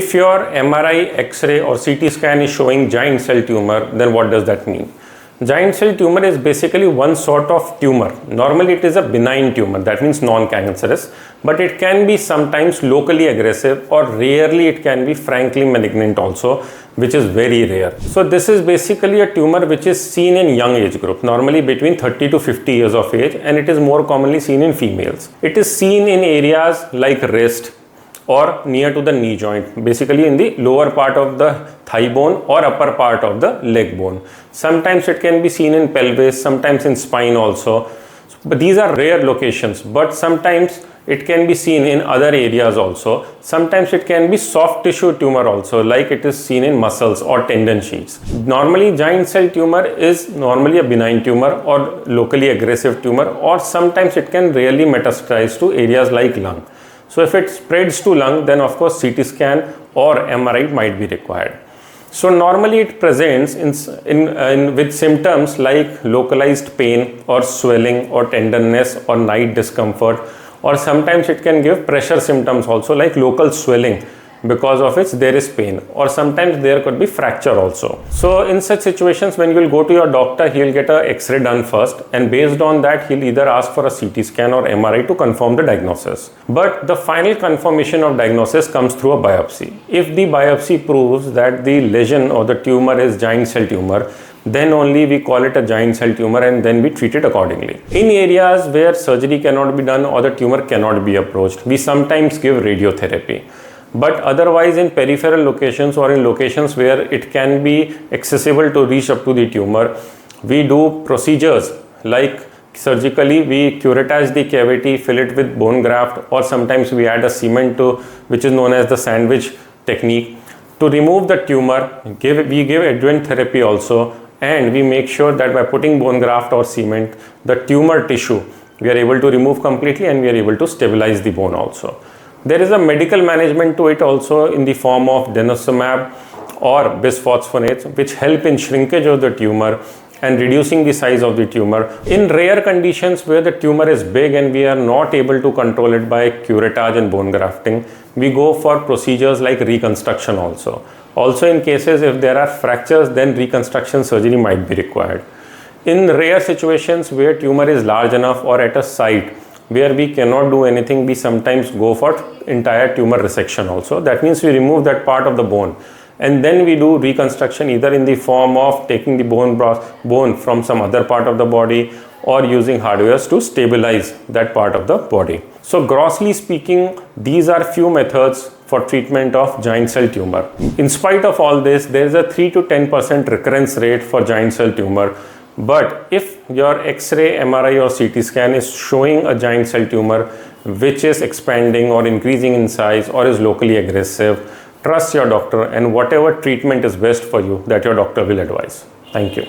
if your MRI, X-ray or CT scan is showing giant cell tumor, then what does that mean? Giant cell tumor is basically one sort of tumor. Normally it is a benign tumor, that means non-cancerous, but it can be sometimes locally aggressive, or rarely it can be frankly malignant also, which is very rare. So this is basically a tumor which is seen in young age group, normally between 30 to 50 years of age, and it is more commonly seen in females. It is seen in areas like wrist or near to the knee joint, basically in the lower part of the thigh bone or upper part of the leg bone. Sometimes it can be seen in pelvis, sometimes in spine also, but these are rare locations. But sometimes it can be seen in other areas also. Sometimes it can be soft tissue tumor also, like it is seen in muscles or tendon sheets. Normally giant cell tumor is normally a benign tumor or locally aggressive tumor, or sometimes it can really metastasize to areas like lung. So if it spreads to lung, then of course CT scan or MRI might be required. So normally it presents with symptoms like localized pain or swelling or tenderness or night discomfort, or sometimes it can give pressure symptoms also, like local swelling, because of which there is pain, or sometimes there could be fracture also. So in such situations, when you will go to your doctor, he will get a X-ray done first, and based on that he'll either ask for a CT scan or MRI to confirm the diagnosis. But the final confirmation of diagnosis comes through a biopsy. If the biopsy proves that the lesion or the tumor is giant cell tumor, then only we call it a giant cell tumor, and then we treat it accordingly. In areas where surgery cannot be done or the tumor cannot be approached, we sometimes give radiotherapy. But otherwise, in peripheral locations or in locations where it can be accessible to reach up to the tumor, we do procedures like surgically we curettage the cavity, fill it with bone graft, or sometimes we add a cement to, which is known as the sandwich technique, to remove the tumor. We give adjuvant therapy also, and we make sure that by putting bone graft or cement, the tumor tissue we are able to remove completely, and we are able to stabilize the bone also. There is a medical management to it also in the form of Denosumab or bisphosphonates, which help in shrinkage of the tumor and reducing the size of the tumor. In rare conditions where the tumor is big and we are not able to control it by curettage and bone grafting, we go for procedures like reconstruction also. Also in cases if there are fractures, then reconstruction surgery might be required. In rare situations where tumor is large enough or at a site where we cannot do anything, we sometimes go for entire tumor resection also. That means we remove that part of the bone, and then we do reconstruction either in the form of taking the bone from some other part of the body, or using hardwares to stabilize that part of the body. So grossly speaking, these are few methods for treatment of giant cell tumor. In spite of all this, there is a 3 to 10% recurrence rate for giant cell tumor. But if your X-ray, MRI or CT scan is showing a giant cell tumor which is expanding or increasing in size or is locally aggressive, trust your doctor, and whatever treatment is best for you, that your doctor will advise. Thank you.